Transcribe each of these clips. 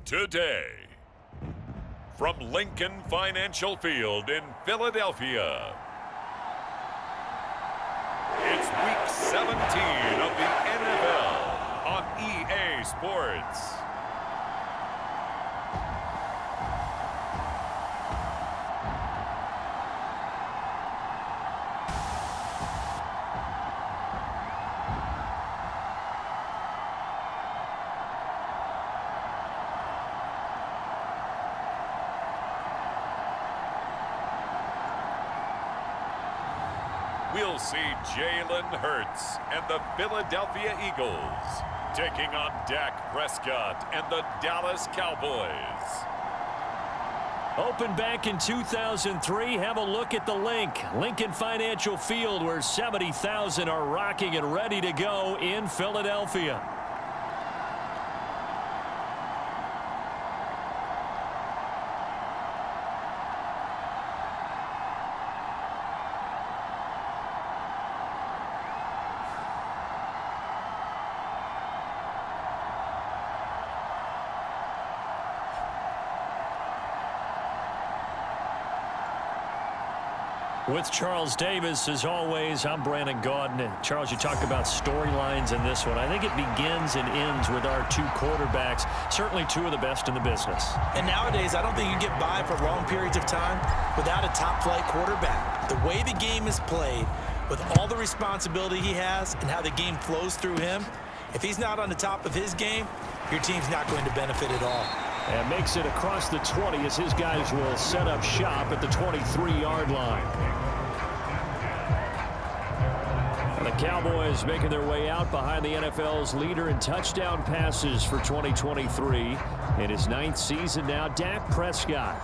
today. From Lincoln Financial Field in Philadelphia, it's Week 17 of the NFL on EA Sports. We'll see Jalen Hurts and the Philadelphia Eagles taking on Dak Prescott and the Dallas Cowboys. Open back in 2003, have a look at the Lincoln Financial Field, where 70,000 are rocking and ready to go in Philadelphia. With Charles Davis, as always, I'm Brandon Gaudin. Charles, you talked about storylines in this one. I think it begins and ends with our two quarterbacks, certainly two of the best in the business. And nowadays, I don't think you get by for long periods of time without a top-flight quarterback. The way the game is played, with all the responsibility he has and how the game flows through him, if he's not on the top of his game, your team's not going to benefit at all. And makes it across the 20 as his guys will set up shop at the 23-yard line. And the Cowboys making their way out behind the NFL's leader in touchdown passes for 2023. In his 9th season now, Dak Prescott.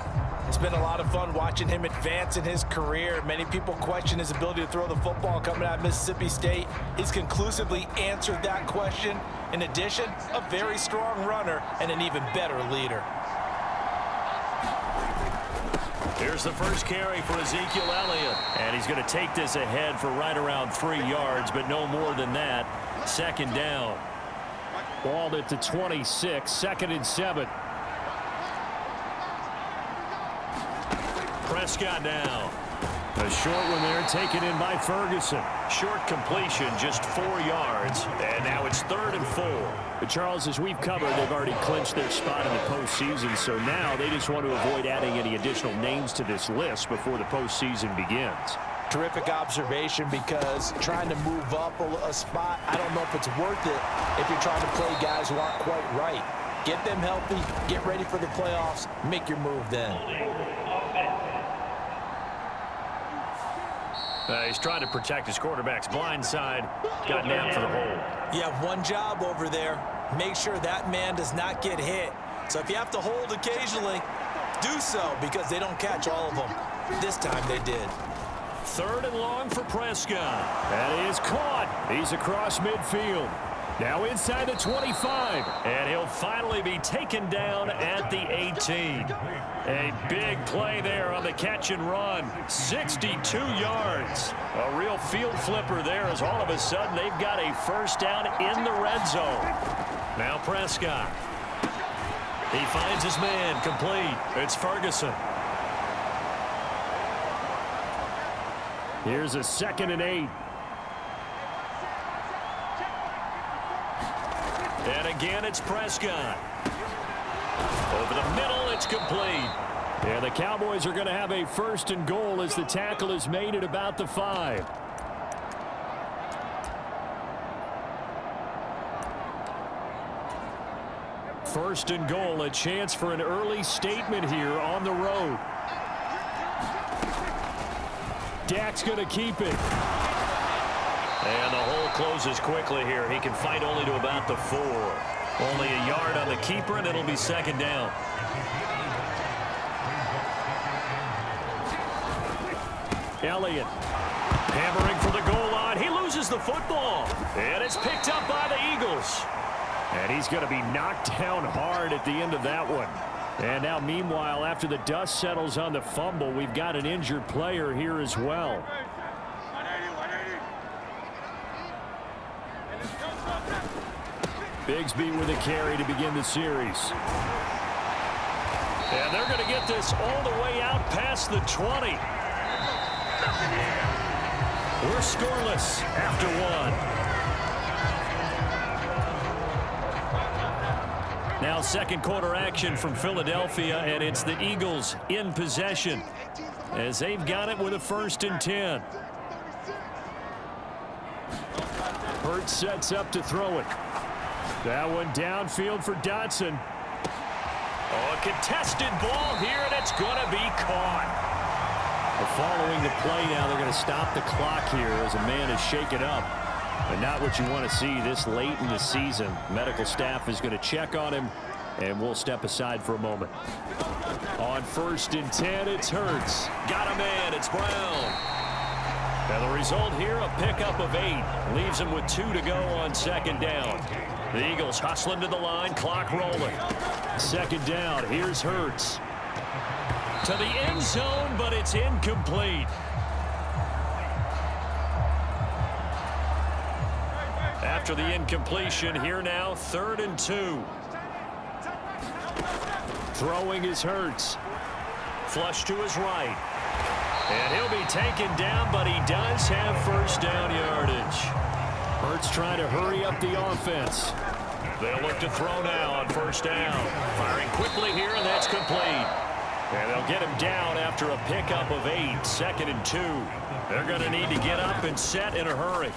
It's been a lot of fun watching him advance in his career. Many people question his ability to throw the football coming out of Mississippi State. He's conclusively answered that question. In addition, a very strong runner and an even better leader. Here's the first carry for Ezekiel Elliott. And he's going to take this ahead for right around 3 yards, but no more than that. Second down. Balled at the 26, 2nd and 7. Prescott now. A short one there taken in by Ferguson. Short completion, just 4 yards. And now it's 3rd and 4. But Charles, as we've covered, they've already clinched their spot in the postseason. So now they just want to avoid adding any additional names to this list before the postseason begins. Terrific observation, because trying to move up a spot, I don't know if it's worth it if you're trying to play guys who aren't quite right. Get them healthy, get ready for the playoffs, make your move then. He's trying to protect his quarterback's blind side. Got nabbed for the hold. You have one job over there. Make sure that man does not get hit. So if you have to hold occasionally, do so, because they don't catch all of them. This time they did. 3rd and long for Prescott. That is caught. He's across midfield. Now inside the 25. And he'll finally be taken down at the 18. A big play there on the catch and run. 62 yards. A real field flipper there, as all of a sudden they've got a first down in the red zone. Now Prescott. He finds his man complete. It's Ferguson. Here's a 2nd and 8. And again, it's Prescott. Over the middle, it's complete. And the Cowboys are going to have a 1st and goal as the tackle is made at about the 5. First and goal, a chance for an early statement here on the road. Dak's going to keep it. And the hole closes quickly here. He can fight only to about the 4. Only a yard on the keeper, and it'll be 2nd down. Elliott hammering for the goal line. He loses the football. And it's picked up by the Eagles. And he's going to be knocked down hard at the end of that one. And now, meanwhile, after the dust settles on the fumble, we've got an injured player here as well. Bigsby with a carry to begin the series. And they're going to get this all the way out past the 20. We're scoreless after one. Now second quarter action from Philadelphia, and it's the Eagles in possession as they've got it with a 1st and 10. Hurts sets up to throw it. That one downfield for Dotson. Oh, a contested ball here, and it's going to be caught. Following the play now, they're going to stop the clock here as a man is shaken up. But not what you want to see this late in the season. Medical staff is going to check on him, and we'll step aside for a moment. On 1st and 10, it's Hurts. Got a man, it's Brown. And the result here, a pickup of 8. Leaves him with 2 to go on 2nd down. The Eagles hustling to the line, clock rolling. 2nd down, here's Hurts. To the end zone, but it's incomplete. After the incompletion, here now, 3rd and 2. Throwing is Hurts. Flush to his right. And he'll be taken down, but he does have 1st down yardage. Hurts trying to hurry up the offense. They'll look to throw now on 1st down. Firing quickly here, and that's complete. And they'll get him down after a pickup of 8, 2nd and 2. They're going to need to get up and set in a hurry.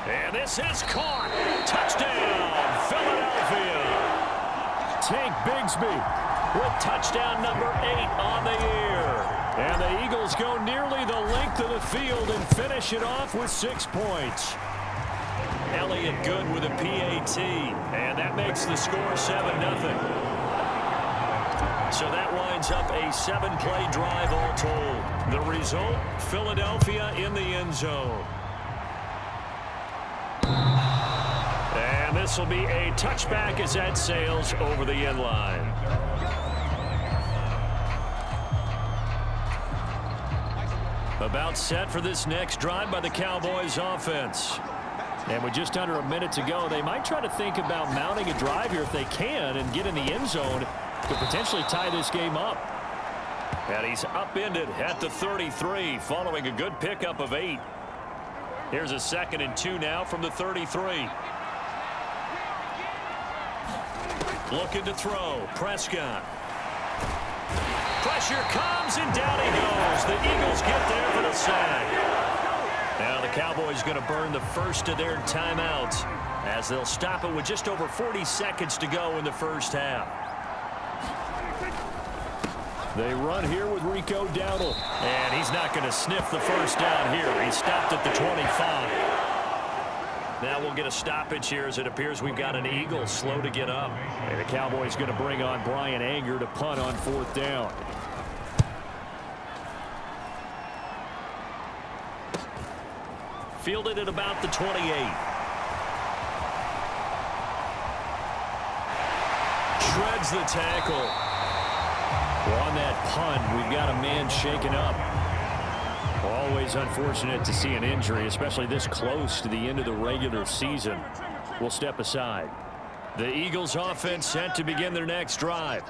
And this is caught. Touchdown, Philadelphia. Tank Bigsby with touchdown number 8 on the year. And the Eagles go nearly the length of the field and finish it off with 6 points. Elliott good with a PAT, and that makes the score 7-0. So that winds up a 7-play drive all told. The result, Philadelphia in the end zone. And this will be a touchback as that sails over the end line. About set for this next drive by the Cowboys offense. And with just under a minute to go, they might try to think about mounting a drive here if they can and get in the end zone to potentially tie this game up. And he's upended at the 33 following a good pickup of 8. Here's a 2nd and 2 now from the 33. Looking to throw. Prescott. Pressure comes, and down he goes. The Eagles get there for the sack. Now the Cowboys going to burn the first of their timeouts as they'll stop it with just over 40 seconds to go in the 1st half. They run here with Rico Dowdle. And he's not going to sniff the 1st down here. He stopped at the 25. Now we'll get a stoppage here as it appears we've got an Eagle slow to get up. And the Cowboys going to bring on Brian Anger to punt on 4th down. Fielded at about the 28. Shreds the tackle. Well, on that punt, we've got a man shaken up. Always unfortunate to see an injury, especially this close to the end of the regular season. We'll step aside. The Eagles offense set to begin their next drive.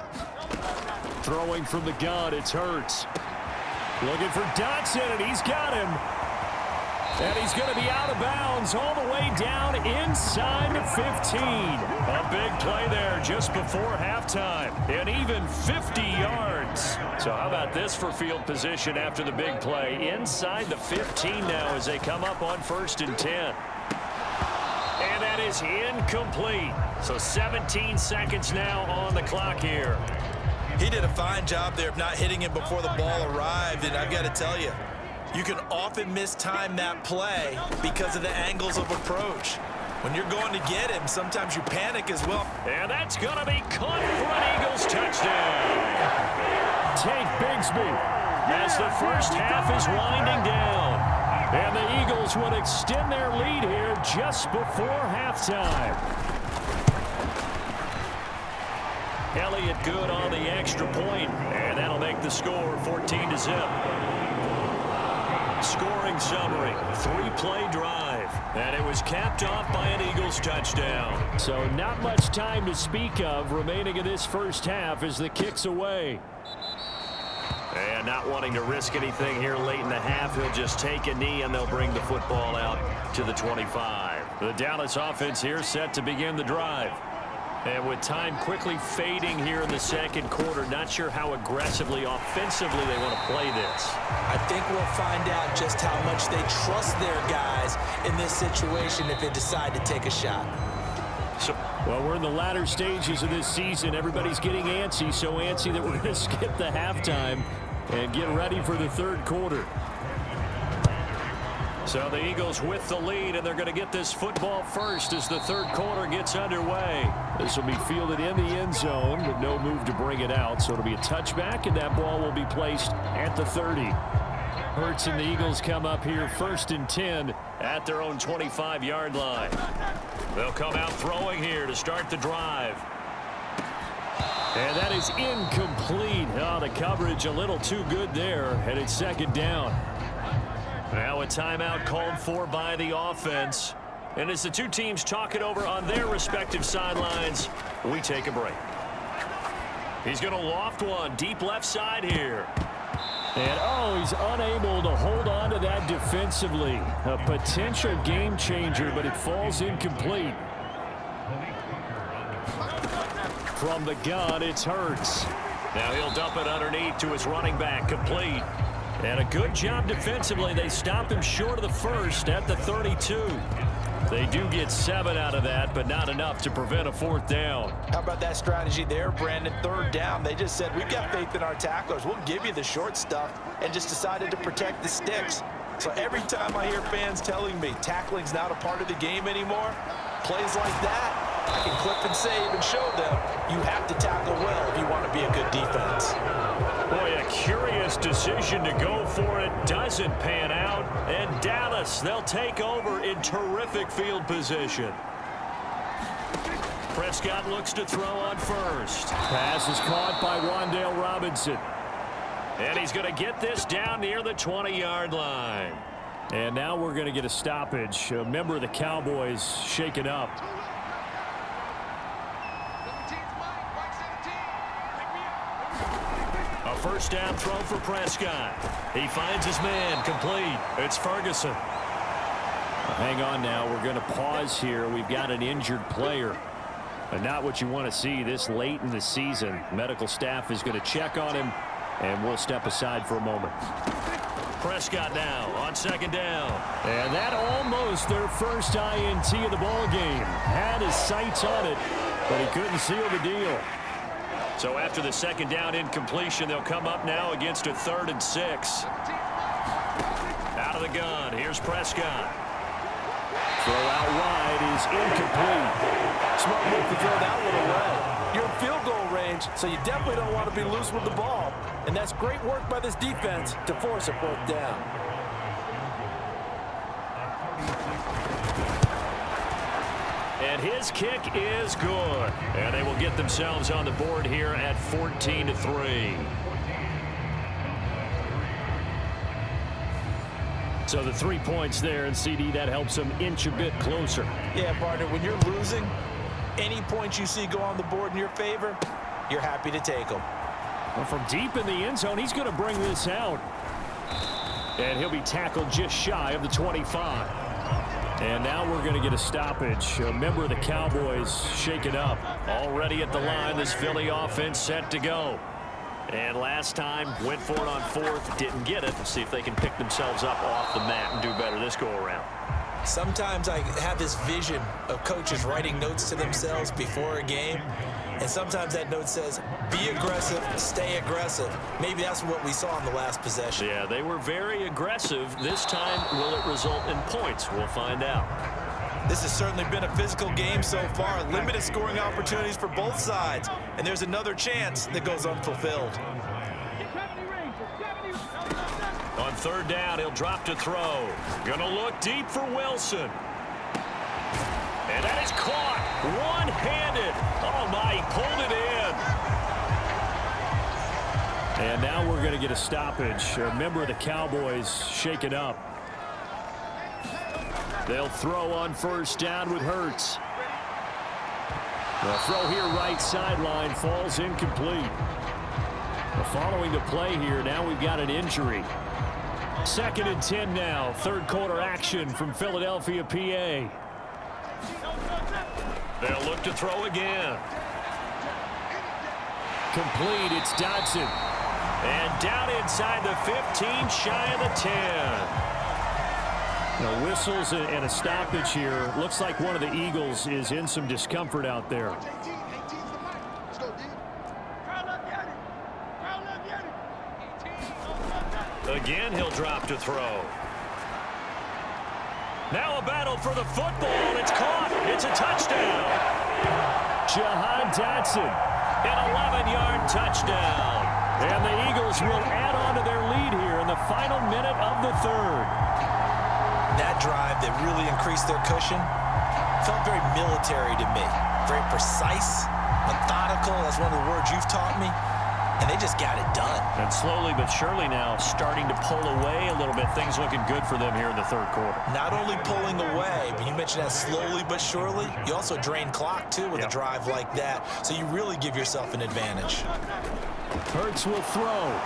Throwing from the gun, it's Hurts. Looking for Dotson, and he's got him. And he's going to be out of bounds all the way down inside the 15. A big play there just before halftime. And even 50 yards. So how about this for field position after the big play? Inside the 15 now as they come up on 1st and 10. And that is incomplete. So 17 seconds now on the clock here. He did a fine job there of not hitting him before the ball arrived. And I've got to tell you, you can often mistime that play because of the angles of approach. When you're going to get him, sometimes you panic as well. And that's going to be caught for an Eagles touchdown. Tank Bigsby as the 1st half is winding down. And the Eagles would extend their lead here just before halftime. Elliott good on the extra point, and that'll make the score 14-0. Scoring summary, 3-play drive. And it was capped off by an Eagles touchdown. So not much time to speak of remaining in this first half as the kick's away. And not wanting to risk anything here late in the half, he'll just take a knee and they'll bring the football out to the 25. The Dallas offense here set to begin the drive. And with time quickly fading here in the second quarter, not sure how aggressively, offensively they want to play this. I think we'll find out just how much they trust their guys in this situation if they decide to take a shot. Well, we're in the latter stages of this season. Everybody's getting antsy, so antsy that we're going to skip the halftime and get ready for the third quarter. So the Eagles with the lead, and they're going to get this football first as the third quarter gets underway. This will be fielded in the end zone, but no move to bring it out. So it'll be a touchback, and that ball will be placed at the 30. Hurts and the Eagles come up here 1st and 10 at their own 25-yard line. They'll come out throwing here to start the drive. And that is incomplete. Oh, the coverage a little too good there, and it's second down. Now a timeout called for by the offense. And as the two teams talk it over on their respective sidelines, we take a break. He's going to loft one deep left side here. And, he's unable to hold on to that defensively. A potential game changer, but it falls incomplete. From the gun, it's Hurts. Now he'll dump it underneath to his running back, complete. And a good job defensively. They stop him short of the first at the 32. They do get 7 out of that, but not enough to prevent a 4th down. How about that strategy there, Brandon? 3rd down. They just said, we've got faith in our tacklers. We'll give you the short stuff, and just decided to protect the sticks. So every time I hear fans telling me tackling's not a part of the game anymore, plays like that, I can clip and save and show them you have to tackle well if you want to be a good defense. Boy, a curious decision to go for it. Doesn't pan out. And Dallas, they'll take over in terrific field position. Prescott looks to throw on first. Pass is caught by Wan'Dale Robinson. And he's going to get this down near the 20-yard line. And now we're going to get a stoppage. A member of the Cowboys shaken up. A first down throw for Prescott. He finds his man, complete. It's Ferguson. Hang on now. We're going to pause here. We've got an injured player. And not what you want to see this late in the season. Medical staff is going to check on him, and we'll step aside for a moment. Prescott now on second down. And that almost their first INT of the ball game. Had his sights on it, but he couldn't seal the deal. So after the second down incompletion, they'll come up now against a 3rd and 6. Out of the gun, here's Prescott. Throw out wide is incomplete. Smart move to throw that one away. You're in field goal range, so you definitely don't want to be loose with the ball. And that's great work by this defense to force a 4th down. And his kick is good. And they will get themselves on the board here at 14-3. So the 3 points there, and CD, that helps them inch a bit closer. Yeah, partner, when you're losing, any points you see go on the board in your favor, you're happy to take them. Well, from deep in the end zone, he's going to bring this out. And he'll be tackled just shy of the 25. And now we're going to get a stoppage. A member of the Cowboys shaken up. Already at the line, this Philly offense set to go. And last time, went for it on 4th, didn't get it. Let's see if they can pick themselves up off the mat and do better this go-around. Sometimes I have this vision of coaches writing notes to themselves before a game. And sometimes that note says, be aggressive, stay aggressive. Maybe that's what we saw in the last possession. Yeah, they were very aggressive. This time, will it result in points? We'll find out. This has certainly been a physical game so far. Limited scoring opportunities for both sides. And there's another chance that goes unfulfilled. On 3rd down, he'll drop to throw. Gonna look deep for Wilson. And that is caught one-handed. Oh, my, he pulled it in. And now we're going to get a stoppage. A member of the Cowboys shaken up. They'll throw on first down with Hurts. The throw here right sideline falls incomplete. Following the play here, now we've got an injury. 2nd and 10 now. Third quarter action from Philadelphia, PA. They'll look to throw again. Complete. It's Dodson. And down inside the 15, shy of the 10. Now, whistles and a stoppage here. Looks like one of the Eagles is in some discomfort out there. Again, he'll drop to throw. Now a battle for the football. It's caught. It's a touchdown. Jahan Dotson, an 11-yard touchdown. And the Eagles will add on to their lead here in the final minute of the third. That drive that really increased their cushion felt very military to me. Very precise, methodical. That's one of the words you've taught me. And they just got it done. And slowly but surely now starting to pull away a little bit. Things looking good for them here in the third quarter. Not only pulling away, but you mentioned that slowly but surely. You also drain clock, too, with a drive like that. So you really give yourself an advantage. Hurts will throw.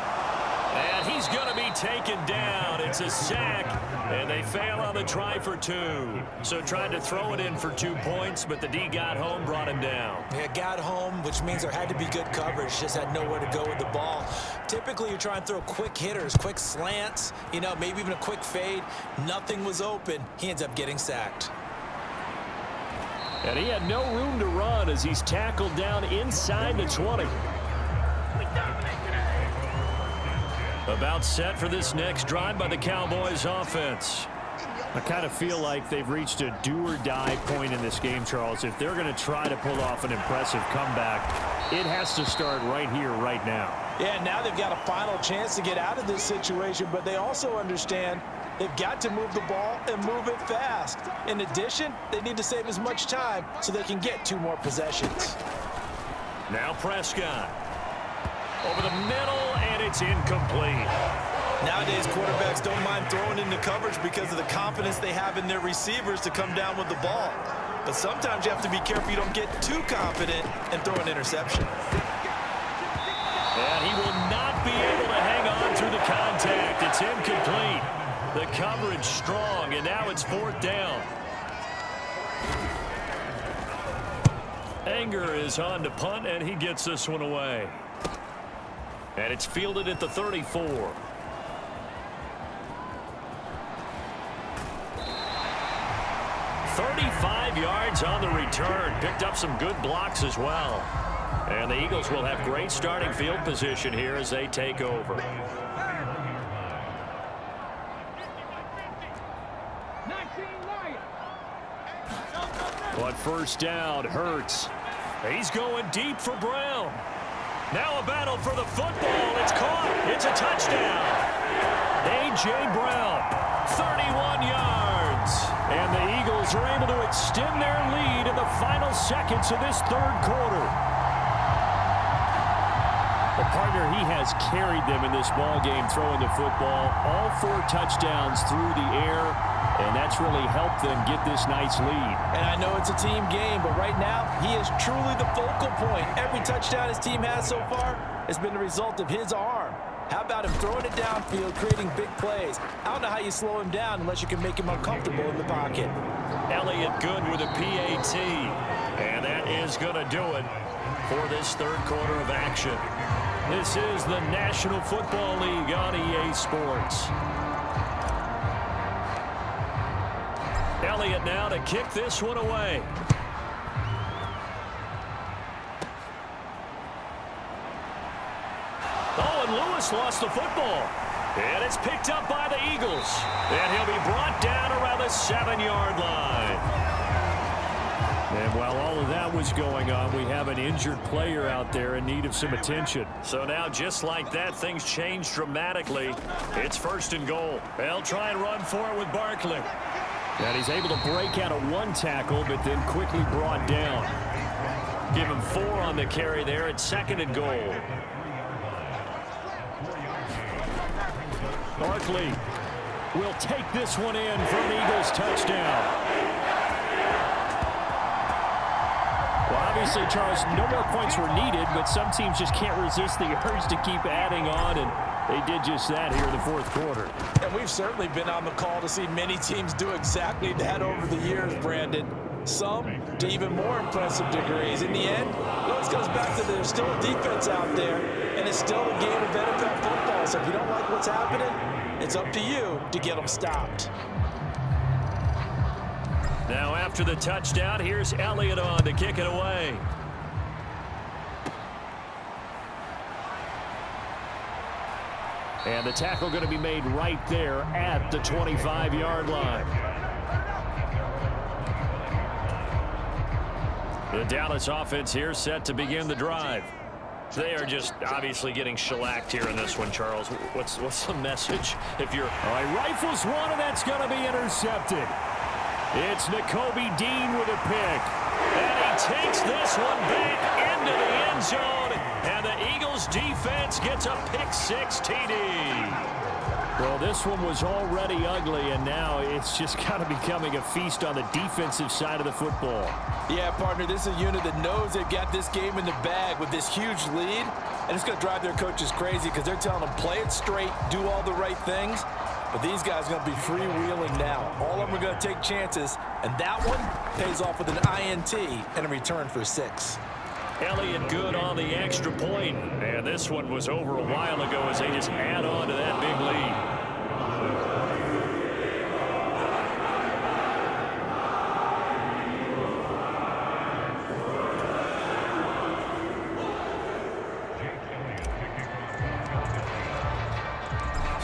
And he's going to be taken down. It's a sack. And they fail on the try for 2. So tried to throw it in for 2 points, but the D got home, brought him down. Yeah, got home, which means there had to be good coverage. Just had nowhere to go with the ball. Typically, you're trying to throw quick hitters, quick slants, you know, maybe even a quick fade. Nothing was open. He ends up getting sacked. And he had no room to run as he's tackled down inside the 20. About set for this next drive by the Cowboys offense. I kind of feel like they've reached a do-or-die point in this game, Charles. If they're going to try to pull off an impressive comeback, it has to start right here, right now. Yeah, now they've got a final chance to get out of this situation, but they also understand they've got to move the ball and move it fast. In addition, they need to save as much time so they can get 2 more possessions. Now Prescott. Over the middle, and it's incomplete. Nowadays, quarterbacks don't mind throwing into coverage because of the confidence they have in their receivers to come down with the ball. But sometimes you have to be careful you don't get too confident and throw an interception. And he will not be able to hang on through the contact. It's incomplete. The coverage strong, and now it's 4th down. Anger is on to punt, and he gets this one away. And it's fielded at the 34. "35 yards on the return. Picked up some good blocks as well. And the Eagles will have great starting field position here as they take over. But first down, Hurts. He's going deep for Brown. Now a battle for the football. It's caught. It's a touchdown. A.J. Brown, 31 yards. And the Eagles are able to extend their lead in the final seconds of this third quarter. The partner, he has carried them in this ball game throwing the football. All 4 touchdowns through the air. And that's really helped them get this nice lead. And I know it's a team game, but right now, he is truly the focal point. Every touchdown his team has so far has been the result of his arm. How about him throwing it downfield, creating big plays? I don't know how you slow him down unless you can make him uncomfortable in the pocket. Elliott good with a PAT. And that is going to do it for this third quarter of action. This is the National Football League on EA Sports. Elliott now to kick this one away. Oh, and Lewis lost the football. And it's picked up by the Eagles. And he'll be brought down around the 7-yard line. And while all of that was going on, we have an injured player out there in need of some attention. So now, just like that, things change dramatically. It's 1st and goal. They'll try and run for it with Barkley. And he's able to break out of 1 tackle, but then quickly brought down. Give him 4 on the carry there at 2nd and goal. Barkley will take this one in for an Eagles touchdown. Well, obviously, Charles, no more points were needed, but some teams just can't resist the urge to keep adding on, and they did just that here in the fourth quarter. And we've certainly been on the call to see many teams do exactly that over the years, Brandon. Some to even more impressive degrees. In the end, it always comes back to there's still a defense out there, and it's still a game of NFL football. So if you don't like what's happening, it's up to you to get them stopped. Now after the touchdown, here's Elliott on to kick it away. And the tackle going to be made right there at the 25-yard line. The Dallas offense here set to begin the drive. They are just obviously getting shellacked here in this one, Charles. What's the message? If you're all right, rifles one, and that's going to be intercepted. It's Nakobe Dean with a pick. And he takes this one back into the end zone. And the Eagles defense gets a pick-6 TD. Well, this one was already ugly, and now it's just kind of becoming a feast on the defensive side of the football. Yeah, partner, this is a unit that knows they've got this game in the bag with this huge lead, and it's going to drive their coaches crazy because they're telling them play it straight, do all the right things. But these guys are going to be freewheeling now. All of them are going to take chances, and that one pays off with an INT and a return for 6. Elliott good on the extra point, and this one was over a while ago as they just add on to that big lead.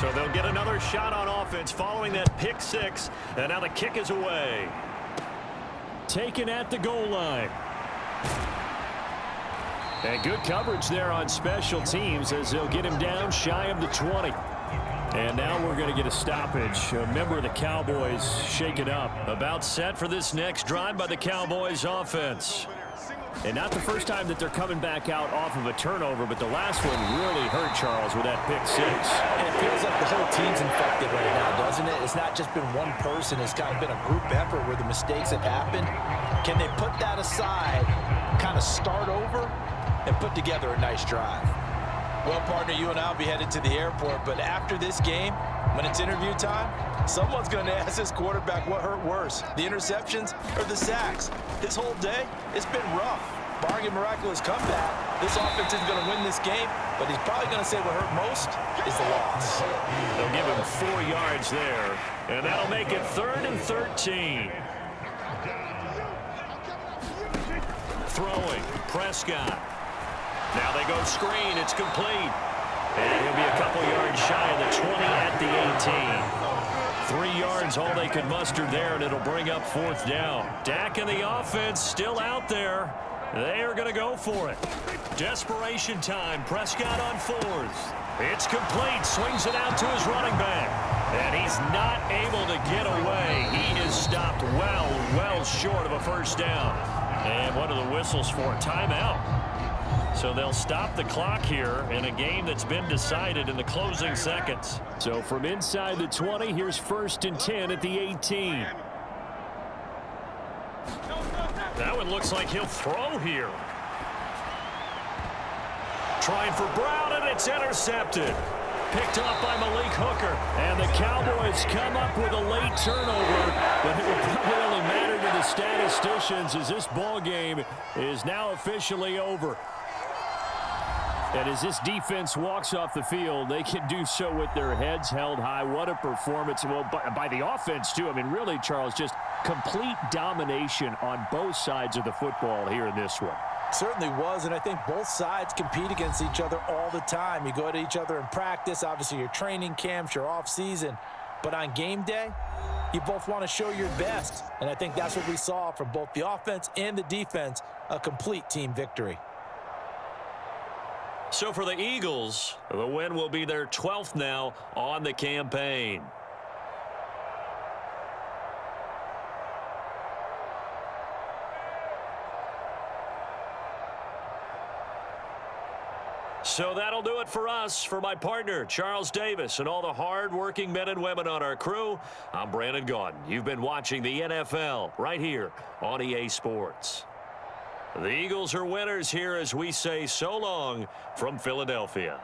So they'll get another shot on offense following that pick-6, and now the kick is away. Taken at the goal line. And good coverage there on special teams as they'll get him down shy of the 20. And now we're going to get a stoppage. A member of the Cowboys shaken up. About set for this next drive by the Cowboys offense. And not the first time that they're coming back out off of a turnover, but the last one really hurt Charles with that pick-6. And it feels like the whole team's infected right now, doesn't it? It's not just been one person. It's kind of been a group effort where the mistakes have happened. Can they put that aside, kind of start over, and put together a nice drive? Well, partner, you and I will be headed to the airport, but after this game, when it's interview time, someone's going to ask this quarterback what hurt worse, the interceptions or the sacks. His whole day, it's been rough. Barring a miraculous comeback, this offense isn't going to win this game, but he's probably going to say what hurt most is the loss. They'll give him 4 yards there, and that'll make it 3rd and 13. Throwing, Prescott. Now they go screen. It's complete. And he'll be a couple yards shy of the 20 at the 18. 3 yards, all they could muster there, and it'll bring up 4th down. Dak and the offense still out there. They are going to go for it. Desperation time. Prescott on 4th. It's complete. Swings it out to his running back. And he's not able to get away. He is stopped well short of a first down. And what are the whistles for? Timeout. So they'll stop the clock here in a game that's been decided in the closing seconds. So from inside the 20, here's 1st and 10 at the 18. That one looks like he'll throw here. Trying for Brown, and it's intercepted. Picked up by Malik Hooker. And the Cowboys come up with a late turnover, but it will probably only matter to the statisticians as this ball game is now officially over. And as this defense walks off the field, they can do so with their heads held high. What a performance. Well, by the offense, too. I mean, really, Charles, just complete domination on both sides of the football here in this one. Certainly was, and I think both sides compete against each other all the time. You go at each other in practice, obviously your training camps, your off-season. But on game day, you both want to show your best. And I think that's what we saw from both the offense and the defense, a complete team victory. So for the Eagles, the win will be their 12th now on the campaign. So that'll do it for us. For my partner, Charles Davis, and all the hard-working men and women on our crew, I'm Brandon Gaudin. You've been watching the NFL right here on EA Sports. The Eagles are winners here as we say so long from Philadelphia.